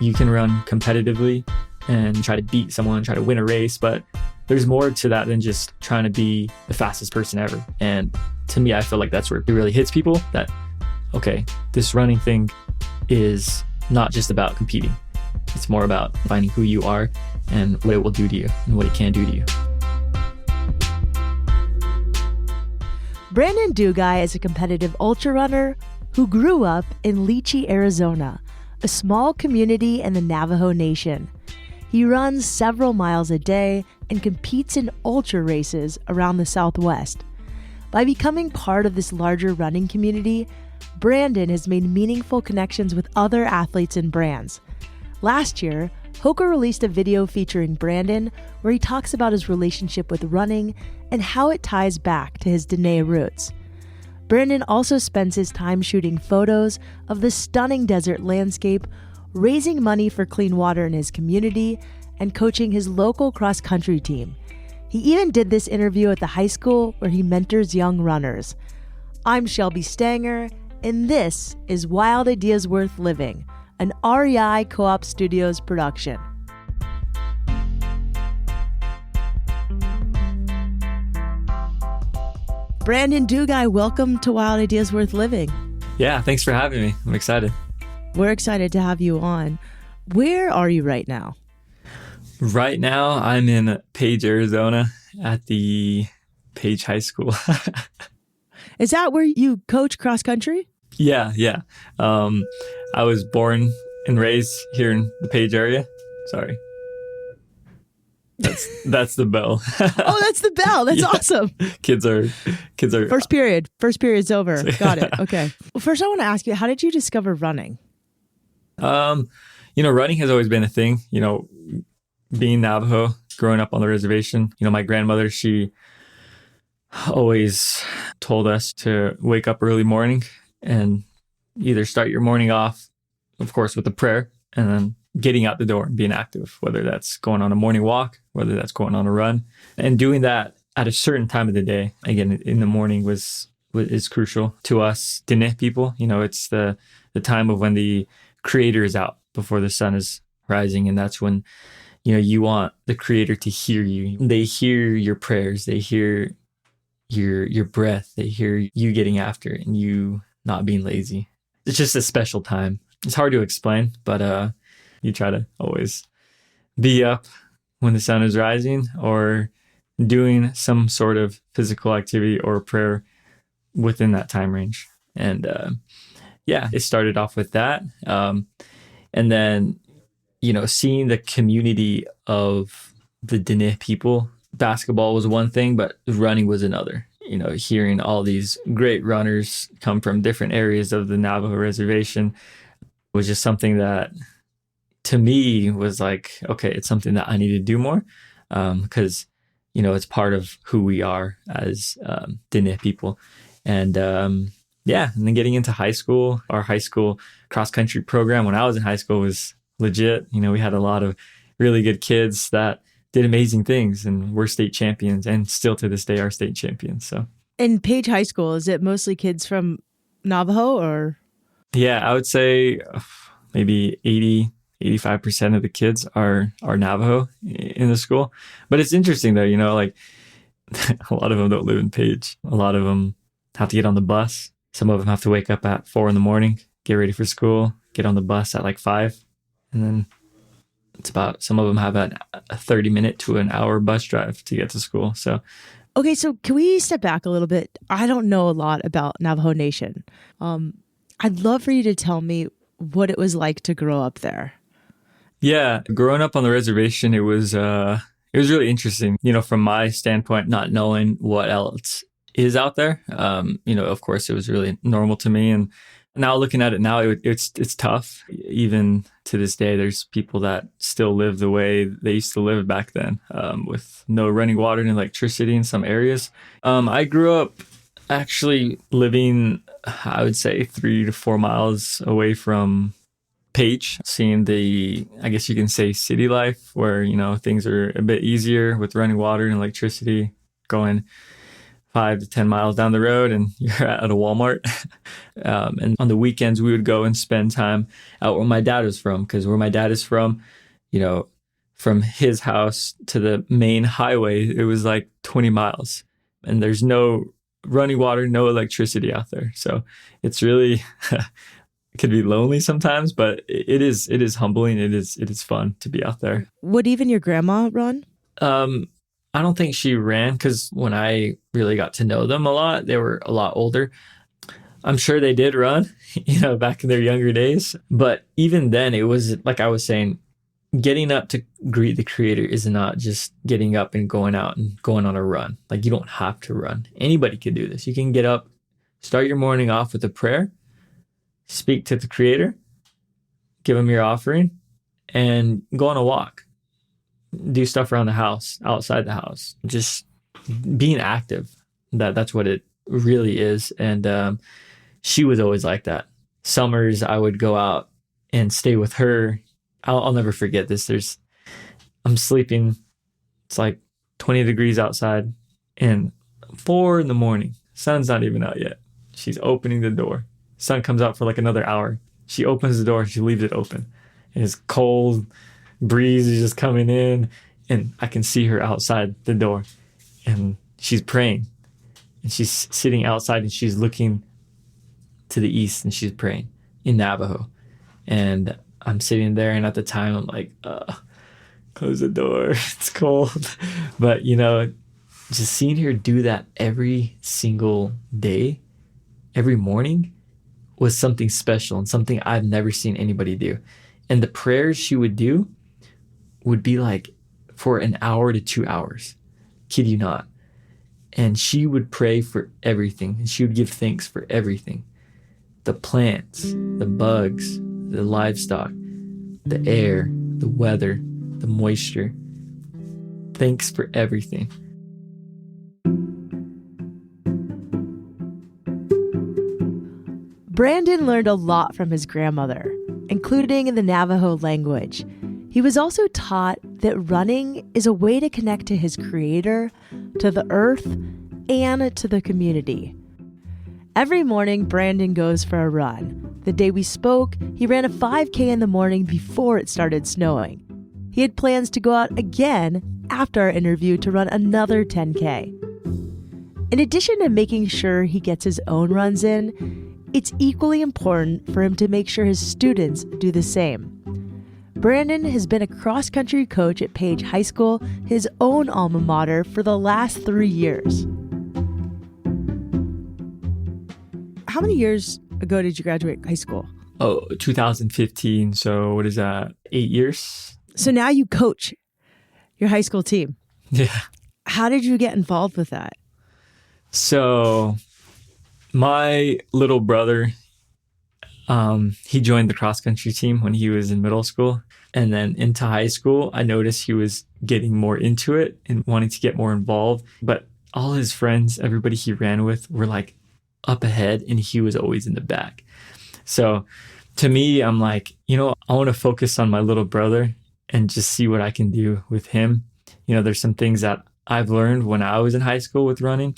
You can run competitively and try to beat someone, try to win a race, but there's more to that than just trying to be the fastest person ever. And to me, I feel like that's where it really hits people that, okay, this running thing is not just about competing. It's more about finding who you are and what it will do to you and what it can do to you. Brandon Dugi is a competitive ultra runner who grew up in LeChee, Arizona, a small community in the Navajo Nation. He runs several miles a day and competes in ultra races around the Southwest. By becoming part of this larger running community, Brandon has made meaningful connections with other athletes and brands. Last year, Hoka released a video featuring Brandon where he talks about his relationship with running and how it ties back to his Diné roots. Brandon also spends his time shooting photos of the stunning desert landscape, raising money for clean water in his community, and coaching his local cross-country team. He even did this interview at the high school where he mentors young runners. I'm Shelby Stanger, and this is Wild Ideas Worth Living, an REI Co-op Studios production. Brandon Dugi, welcome to Wild Ideas Worth Living. Yeah, thanks for having me. I'm excited. We're excited to have you on. Where are you right now? Right now, I'm in Page, Arizona at the Page High School. Is that where you coach cross country? Yeah. I was born and raised here in the Page area. Sorry. That's the bell. Oh, that's the bell. That's awesome. Kids are. First period's over. Got it. Okay. Well, first I want to ask you, how did you discover running? Running has always been a thing. Being Navajo, growing up on the reservation, my grandmother, she always told us to wake up early morning and either start your morning off, of course, with a prayer and then getting out the door and being active, whether that's going on a morning walk, whether that's going on a run, and doing that at a certain time of the day. Again, in the morning is crucial to us Diné people. It's the time of when the Creator is out before the sun is rising, and that's when you want the Creator to hear you. They hear your prayers, they hear your breath, they hear you getting after it and you not being lazy. It's just a special time. It's hard to explain, but you try to always be up when the sun is rising or doing some sort of physical activity or prayer within that time range. And it started off with that. And then, seeing the community of the Diné people, basketball was one thing, but running was another. Hearing all these great runners come from different areas of the Navajo reservation was just something that to me was like, okay, it's something that I need to do more because, it's part of who we are as Diné people. And and then getting into high school, our high school cross-country program when I was in high school was legit. We had a lot of really good kids that did amazing things and were state champions and still to this day are state champions. So in Page High School, is it mostly kids from Navajo or? Yeah, I would say maybe 85% of the kids are Navajo in the school. But it's interesting though, like a lot of them don't live in Page. A lot of them have to get on the bus. Some of them have to wake up at 4 a.m, get ready for school, get on the bus at like 5. And then some of them have a 30-minute to an hour bus drive to get to school. So, okay, so can we step back a little bit? I don't know a lot about Navajo Nation. I'd love for you to tell me what it was like to grow up there. Yeah, growing up on the reservation, it was really interesting. From my standpoint, not knowing what else is out there. Of course, it was really normal to me, and now looking at it now, it's tough. Even to this day, there's people that still live the way they used to live back then, with no running water and electricity in some areas. I grew up actually living, I would say, 3 to 4 miles away from Page, seeing I guess you can say city life where, things are a bit easier with running water and electricity, going 5 to 10 miles down the road and you're at a Walmart. And on the weekends, we would go and spend time out where my dad was from, because where my dad is from, you know, from his house to the main highway, it was like 20 miles. And there's no running water, no electricity out there. So it's really, it could be lonely sometimes, but it is humbling. It is fun to be out there. Would even your grandma run? I don't think she ran, because when I really got to know them a lot, they were a lot older. I'm sure they did run, back in their younger days. But even then, it was like I was saying, getting up to greet the Creator is not just getting up and going out and going on a run. Like, you don't have to run. Anybody can do this. You can get up, start your morning off with a prayer, speak to the Creator, give him your offering, and go on a walk. Do stuff around the house, outside the house, just being active. That's what it really is. And she was always like that. Summers, I would go out and stay with her. I'll never forget this. I'm sleeping. It's like 20 degrees outside, and 4 a.m. Sun's not even out yet. She's opening the door. Sun comes out for like another hour. She opens the door and she leaves it open. And it's cold. Breeze is just coming in, and I can see her outside the door, and she's praying, and she's sitting outside and she's looking to the east and she's praying in Navajo. And I'm sitting there, and at the time I'm like, close the door. It's cold. But, just seeing her do that every single day, every morning, was something special and something I've never seen anybody do. And the prayers she would do would be like for an hour to 2 hours. Kid you not. And she would pray for everything. And she would give thanks for everything. The plants, the bugs, the livestock, the air, the weather, the moisture. Thanks for everything. Brandon learned a lot from his grandmother, including in the Navajo language. He was also taught that running is a way to connect to his Creator, to the earth, and to the community. Every morning, Brandon goes for a run. The day we spoke, he ran a 5K in the morning before it started snowing. He had plans to go out again after our interview to run another 10K. In addition to making sure he gets his own runs in, it's equally important for him to make sure his students do the same. Brandon has been a cross-country coach at Page High School, his own alma mater, for the last 3 years. How many years ago did you graduate high school? 2015. So what is that? 8 years? So now you coach your high school team. Yeah. How did you get involved with that? So my little brother, he joined the cross-country team when he was in middle school. And then into high school, I noticed he was getting more into it and wanting to get more involved. But all his friends, everybody he ran with, were like up ahead, and he was always in the back. So to me, I'm like, I want to focus on my little brother and just see what I can do with him. There's some things that I've learned when I was in high school with running,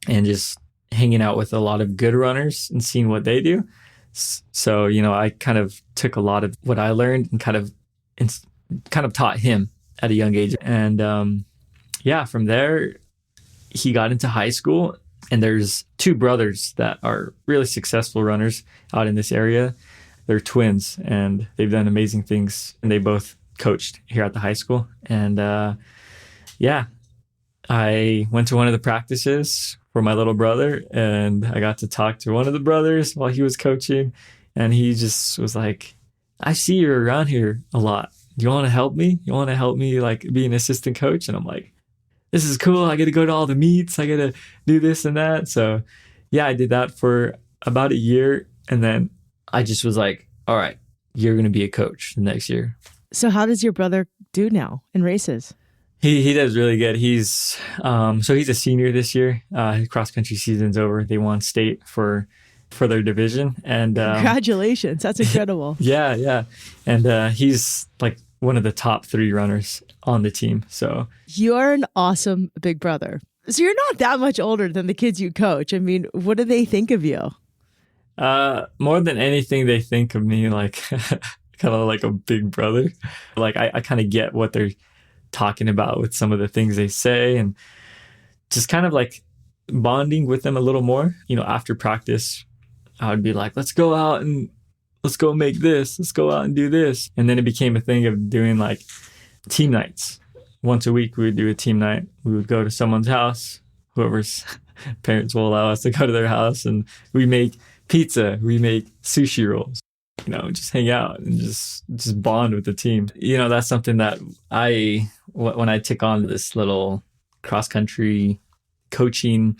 and just hanging out with a lot of good runners and seeing what they do. So, I kind of took a lot of what I learned and kind of taught him at a young age. And from there, he got into high school, and there's 2 brothers that are really successful runners out in this area. They're twins, and they've done amazing things, and they both coached here at the high school. And I went to one of the practices for my little brother, and I got to talk to one of the brothers while he was coaching, and he just was like, I see you're around here a lot. Do you want to help me? You want to help me like be an assistant coach? And I'm like, this is cool. I get to go to all the meets. I get to do this and that. So I did that for about a year. And then I just was like, all right, you're going to be a coach the next year. So how does your brother do now in races? He does really good. He's a senior this year. His cross country season's over. They won state for their division, and congratulations! That's incredible. Yeah. And he's like one of the top 3 runners on the team. So you're an awesome big brother. So you're not that much older than the kids you coach. I mean, what do they think of you? More than anything, they think of me like kind of like a big brother. Like I kind of get what they're talking about with some of the things they say, and just kind of like bonding with them a little more. After practice, I would be like, let's go out and let's go make this. Let's go out and do this. And then it became a thing of doing like team nights. Once a week, we would do a team night. We would go to someone's house, whoever's parents will allow us to go to their house, and we make pizza, we make sushi rolls, just hang out and just bond with the team. That's something that when I took on this little cross-country coaching,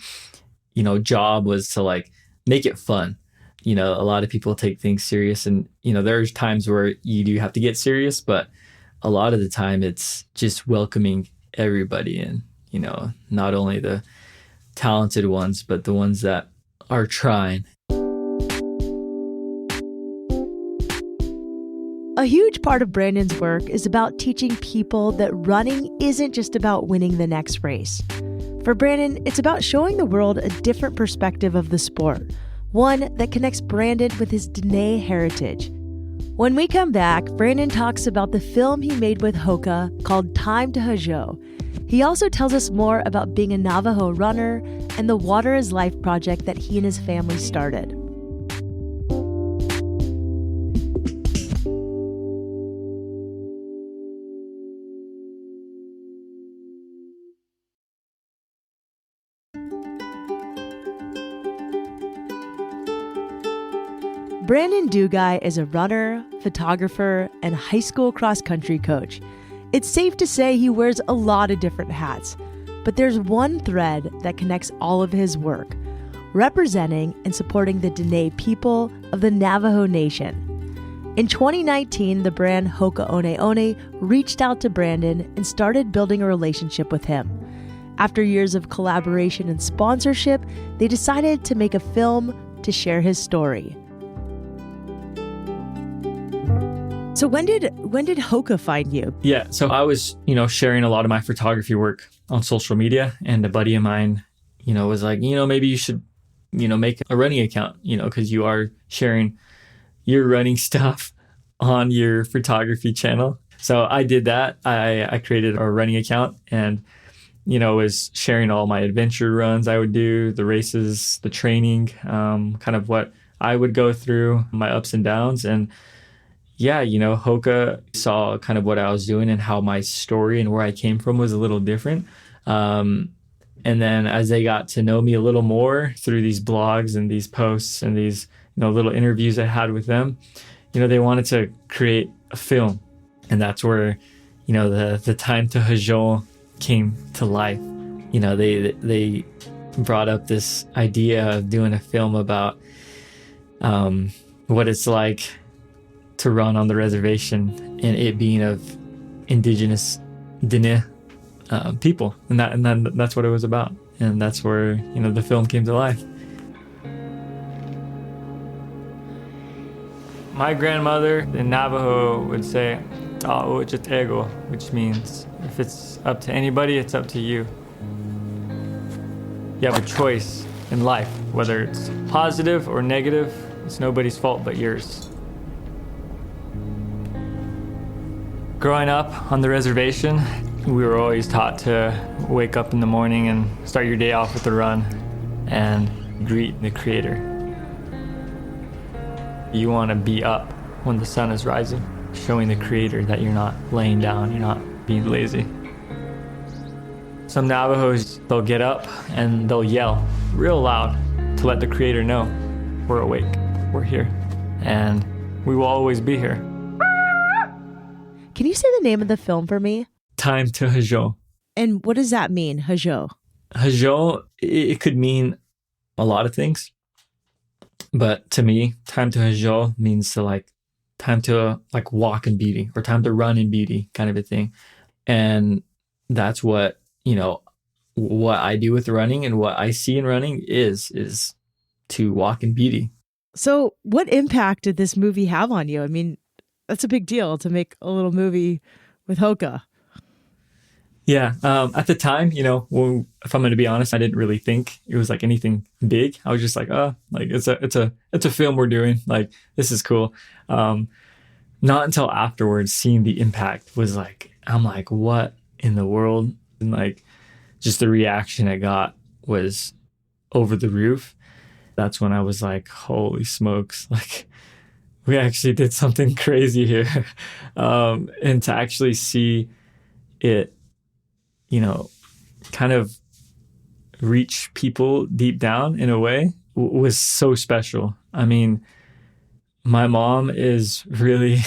job, was to like make it fun. A lot of people take things serious, and, there's times where you do have to get serious, but a lot of the time it's just welcoming everybody in, not only the talented ones, but the ones that are trying. A huge part of Brandon's work is about teaching people that running isn't just about winning the next race. For Brandon, it's about showing the world a different perspective of the sport, one that connects Brandon with his Diné heritage. When we come back, Brandon talks about the film he made with Hoka called Time to Hajo. He also tells us more about being a Navajo runner and the Water is Life project that he and his family started. Brandon Dugi is a runner, photographer, and high school cross-country coach. It's safe to say he wears a lot of different hats, but there's one thread that connects all of his work: representing and supporting the Diné people of the Navajo Nation. In 2019, the brand Hoka One One reached out to Brandon and started building a relationship with him. After years of collaboration and sponsorship, they decided to make a film to share his story. So when did Hoka find you? Yeah, so I was, sharing a lot of my photography work on social media, and a buddy of mine, was like, maybe you should, make a running account, because you are sharing your running stuff on your photography channel. So I did that. I created a running account, and, was sharing all my adventure runs I would do, the races, the training, kind of what I would go through, my ups and downs. And yeah, Hoka saw kind of what I was doing and how my story and where I came from was a little different. And then as they got to know me a little more through these blogs and these posts and these, little interviews I had with them, they wanted to create a film. And that's where, the Time to Hajo came to life. They brought up this idea of doing a film about what it's like to run on the reservation, and it being of indigenous Diné people, and that's what it was about, and that's where the film came to life. My grandmother in Navajo would say "Ta'o ego," which means if it's up to anybody, it's up to you. You have a choice in life, whether it's positive or negative. It's nobody's fault but yours. Growing up on the reservation, we were always taught to wake up in the morning and start your day off with a run and greet the Creator. You want to be up when the sun is rising, showing the Creator that you're not laying down, you're not being lazy. Some Navajos, they'll get up and they'll yell real loud to let the Creator know we're awake, we're here, and we will always be here. Can you say the name of the film for me? Time to Hajo. And what does that mean, Hajo? Hajo, it could mean a lot of things. But to me, time to Hajo means to time to walk in beauty, or time to run in beauty, kind of a thing. And that's what, what I do with running and what I see in running is to walk in beauty. So what impact did this movie have on you? I mean, that's a big deal to make a little movie with Hoka. Yeah. At the time, if I'm going to be honest, I didn't really think it was like anything big. I was just like, oh, like it's a film we're doing. Like, this is cool. Not until afterwards, seeing the impact was like, I'm like, what in the world? And like, just the reaction I got was over the roof. That's when I was like, holy smokes, like we actually did something crazy here. And to actually see it, kind of reach people deep down in a way was so special. I mean, my mom is really,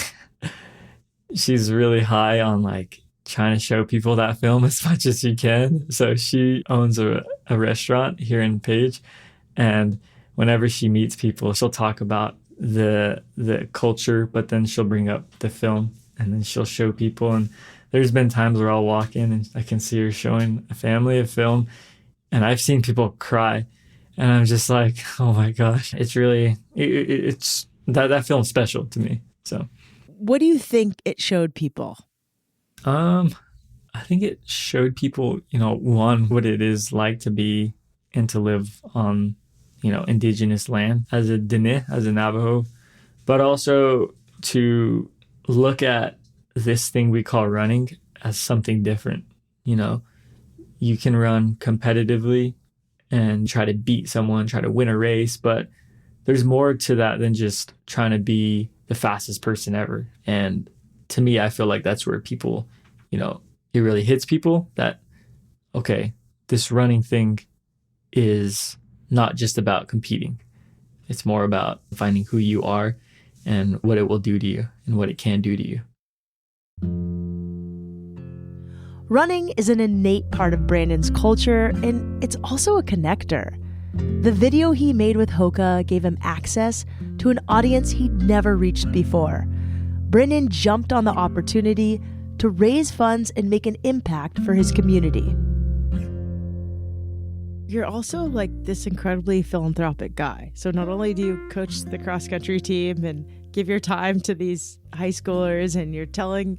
she's really high on like trying to show people that film as much as she can. So she owns a restaurant here in Page. And whenever she meets people, she'll talk about the culture, but then she'll bring up the film and then she'll show people. And there's been times where I'll walk in and I can see her showing a family a film, and I've seen people cry, and I'm just like, oh my gosh, it's really, it's that film's special to me. So, what do you think it showed people? I think it showed people, one, what it is like to be and to live on, indigenous land as a Diné, as a Navajo, but also to look at this thing we call running as something different. You can run competitively and try to beat someone, try to win a race, but there's more to that than just trying to be the fastest person ever. And to me, I feel like that's where people, it really hits people that, okay, this running thing is not just about competing. It's more about finding who you are and what it will do to you and what it can do to you. Running is an innate part of Brandon's culture, and it's also a connector. The video he made with Hoka gave him access to an audience he'd never reached before. Brandon jumped on the opportunity to raise funds and make an impact for his community. You're also like this incredibly philanthropic guy. So not only do you coach the cross-country team and give your time to these high schoolers and you're telling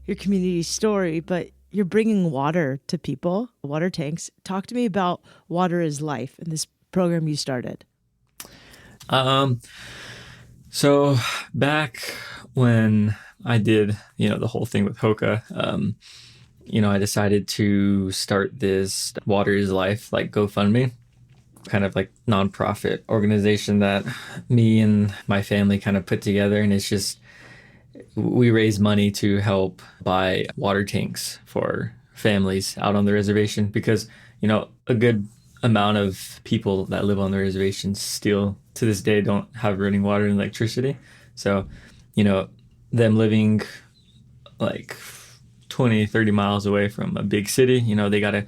your community's story, but you're bringing water to people, water tanks. Talk to me about Water is Life and this program you started. So back when I did, the whole thing with Hoka, I decided to start this Water is Life, like GoFundMe, kind of like nonprofit organization that me and my family kind of put together. And it's just, we raise money to help buy water tanks for families out on the reservation because, a good amount of people that live on the reservation still to this day don't have running water and electricity. So, them living like 20, 30 miles away from a big city, they got to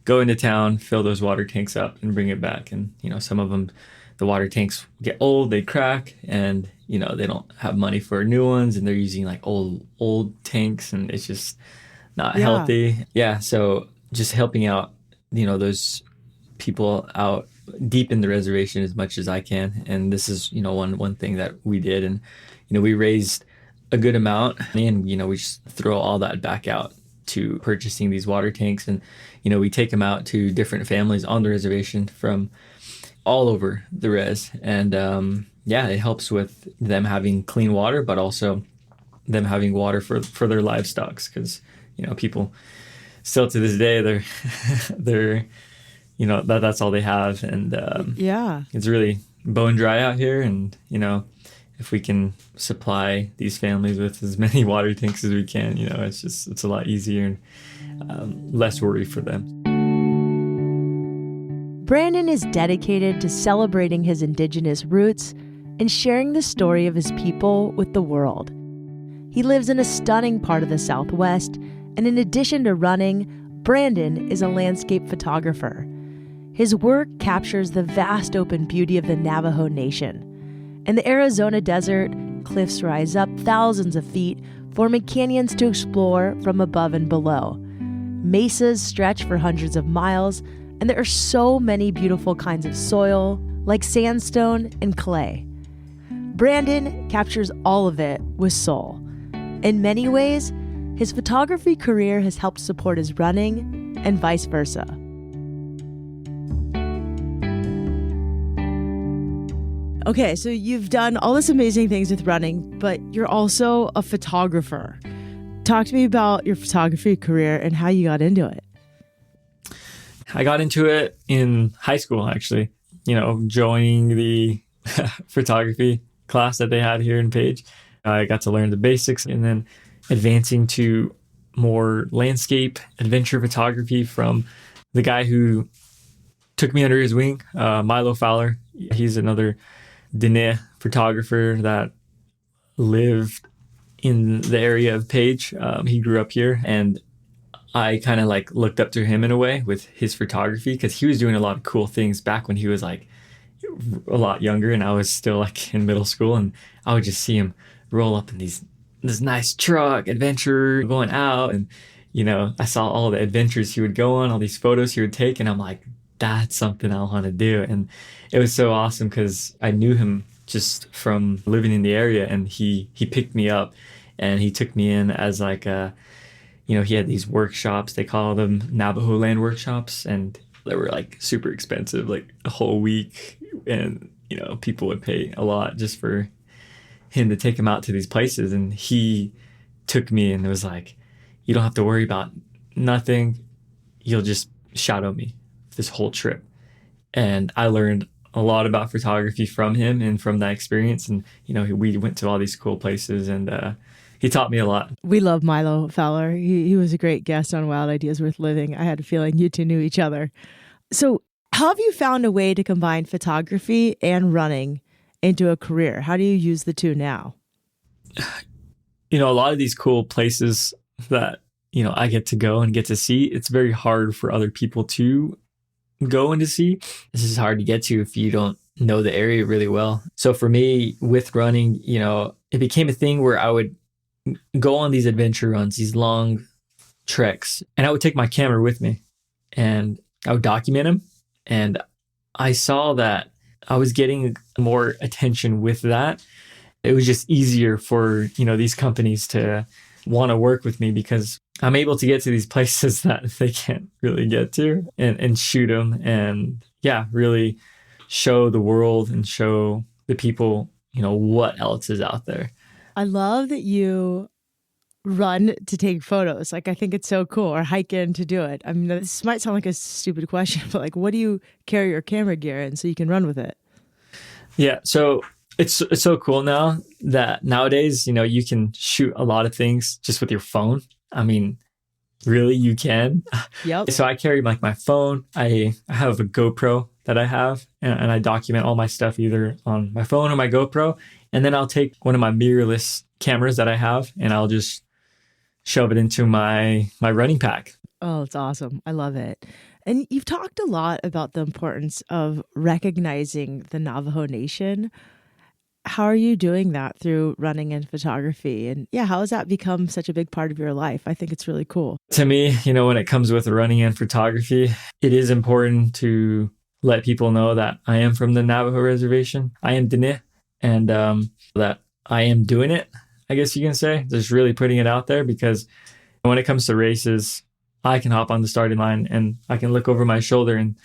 go into town, fill those water tanks up and bring it back. And, some of them, the water tanks get old, they crack, and, they don't have money for new ones, and they're using like old tanks, and it's just not healthy. Yeah. So just helping out, those people out deep in the reservation as much as I can. And this is, one thing that we did. And, we raised a good amount, and, we just throw all that back out to purchasing these water tanks. And, we take them out to different families on the reservation from all over the res. And, it helps with them having clean water, but also them having water for their livestock. Because, people still to this day, they're that's all they have. And it's really bone dry out here. And, if we can supply these families with as many water tanks as we can, it's a lot easier and less worry for them. Brandon is dedicated to celebrating his indigenous roots and sharing the story of his people with the world. He lives in a stunning part of the Southwest, and in addition to running, Brandon is a landscape photographer. His work captures the vast open beauty of the Navajo Nation. In the Arizona desert, cliffs rise up thousands of feet, forming canyons to explore from above and below. Mesas stretch for hundreds of miles, and there are so many beautiful kinds of soil, like sandstone and clay. Brandon captures all of it with soul. In many ways, his photography career has helped support his running and vice versa. Okay, so you've done all this amazing things with running, but you're also a photographer. Talk to me about your photography career and how you got into it. I got into it in high school, actually, joining the photography class that they had here in Page. I got to learn the basics and then advancing to more landscape adventure photography from the guy who took me under his wing, Milo Fowler. He's another Diné photographer that lived in the area of Page. He grew up here, and I kind of looked up to him in a way with his photography because he was doing a lot of cool things back when he was a lot younger and I was still in middle school, and I would just see him roll up in this nice truck, adventure, going out, and I saw all the adventures he would go on, all these photos he would take, and I'm like, that's something I want to do. And it was so awesome because I knew him just from living in the area, and he picked me up and he took me in as he had these workshops. They call them Navajo land workshops, and they were super expensive, a whole week. And, people would pay a lot just for him to take him out to these places. And he took me and it was you don't have to worry about nothing. You'll just shadow me this whole trip. And I learned a lot about photography from him and from that experience. And, we went to all these cool places, and he taught me a lot. We love Milo Fowler. He was a great guest on Wild Ideas Worth Living. I had a feeling you two knew each other. So how have you found a way to combine photography and running into a career? How do you use the two now? A lot of these cool places that, I get to go and get to see, it's very hard for other people to go and to see. This is hard to get to if you don't know the area really well. So for me with running, it became a thing where I would go on these adventure runs, these long treks, and I would take my camera with me and I would document them. And I saw that I was getting more attention with that. It was just easier for, these companies to want to work with me because I'm able to get to these places that they can't really get to and shoot them and really show the world and show the people, what else is out there. I love that you run to take photos. I think it's so cool, or hike in to do it. I mean, this might sound like a stupid question, but what do you carry your camera gear in so you can run with it? Yeah. So it's so cool now that nowadays, you can shoot a lot of things just with your phone. I mean, really, you can. Yep. So I carry my phone. I have a GoPro that I have, and I document all my stuff either on my phone or my GoPro. And then I'll take one of my mirrorless cameras that I have, and I'll just shove it into my running pack. Oh, it's awesome. I love it. And you've talked a lot about the importance of recognizing the Navajo Nation. How are you doing that through running and photography? And how has that become such a big part of your life? I think it's really cool. To me, when it comes with running and photography, it is important to let people know that I am from the Navajo reservation. I am Diné, and that I am doing it, I guess you can say. Just really putting it out there, because when it comes to races, I can hop on the starting line and I can look over my shoulder and,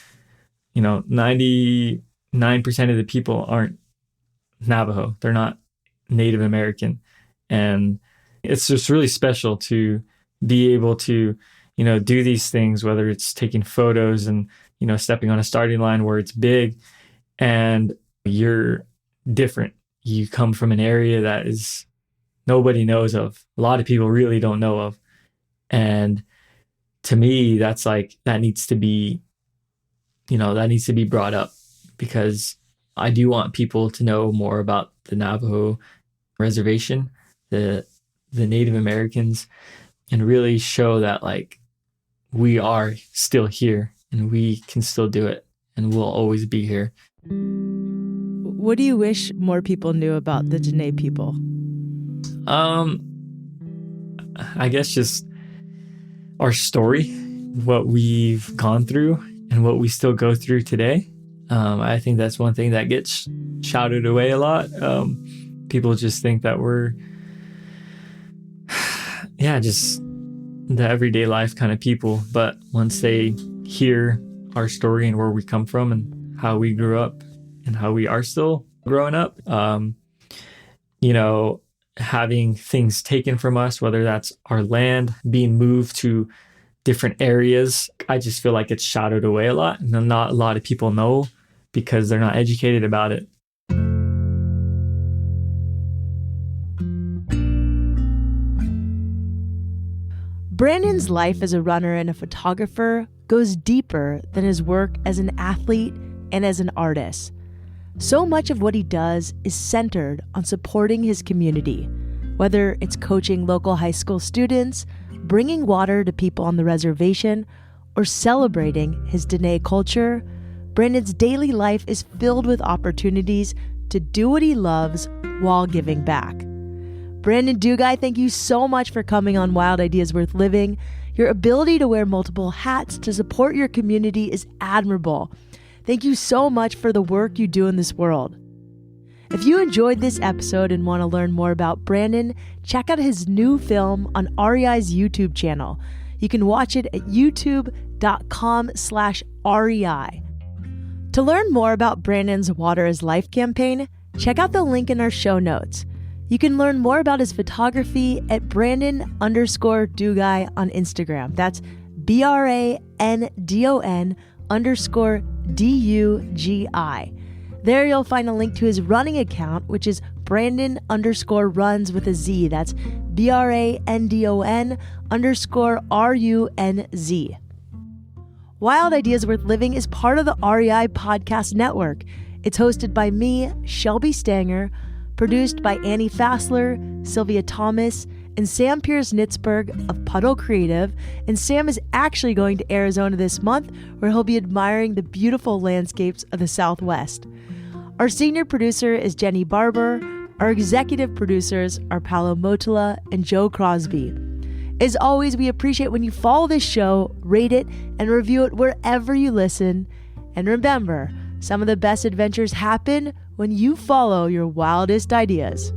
99% of the people aren't Navajo. They're not Native American. And it's just really special to be able to, do these things, whether it's taking photos and, stepping on a starting line where it's big and you're different. You come from an area that is nobody knows of. A lot of people really don't know of. And to me, that's that needs to be, that needs to be brought up, because I do want people to know more about the Navajo reservation, the Native Americans, and really show that we are still here and we can still do it and we'll always be here. What do you wish more people knew about the Diné people? I guess just our story, what we've gone through and what we still go through today. I think that's one thing that gets shouted away a lot. People just think that we're, yeah, just the everyday life kind of people. But once they hear our story and where we come from and how we grew up and how we are still growing up, having things taken from us, whether that's our land being moved to different areas, I just feel like it's shadowed away a lot, and not a lot of people know because they're not educated about it. Brandon's life as a runner and a photographer goes deeper than his work as an athlete and as an artist. So much of what he does is centered on supporting his community, whether it's coaching local high school students, bringing water to people on the reservation, or celebrating his Diné culture. Brandon's daily life is filled with opportunities to do what he loves while giving back. Brandon Dugi, thank you so much for coming on Wild Ideas Worth Living. Your ability to wear multiple hats to support your community is admirable. Thank you so much for the work you do in this world. If you enjoyed this episode and want to learn more about Brandon, check out his new film on REI's YouTube channel. You can watch it at youtube.com/REI. To learn more about Brandon's Water is Life campaign, check out the link in our show notes. You can learn more about his photography at Brandon_Dugi on Instagram. That's BRANDON_DUGI. There you'll find a link to his running account, which is Brandon_runs with a Z. That's BRANDON_RUNZ. Wild Ideas Worth Living is part of the REI Podcast Network. It's hosted by me, Shelby Stanger, produced by Annie Fassler, Sylvia Thomas, and Sam Pierce-Nitzberg of Puddle Creative. And Sam is actually going to Arizona this month, where he'll be admiring the beautiful landscapes of the Southwest. Our senior producer is Jenny Barber. Our executive producers are Paolo Motola and Joe Crosby. As always, we appreciate when you follow this show, rate it, and review it wherever you listen. And remember, some of the best adventures happen when you follow your wildest ideas.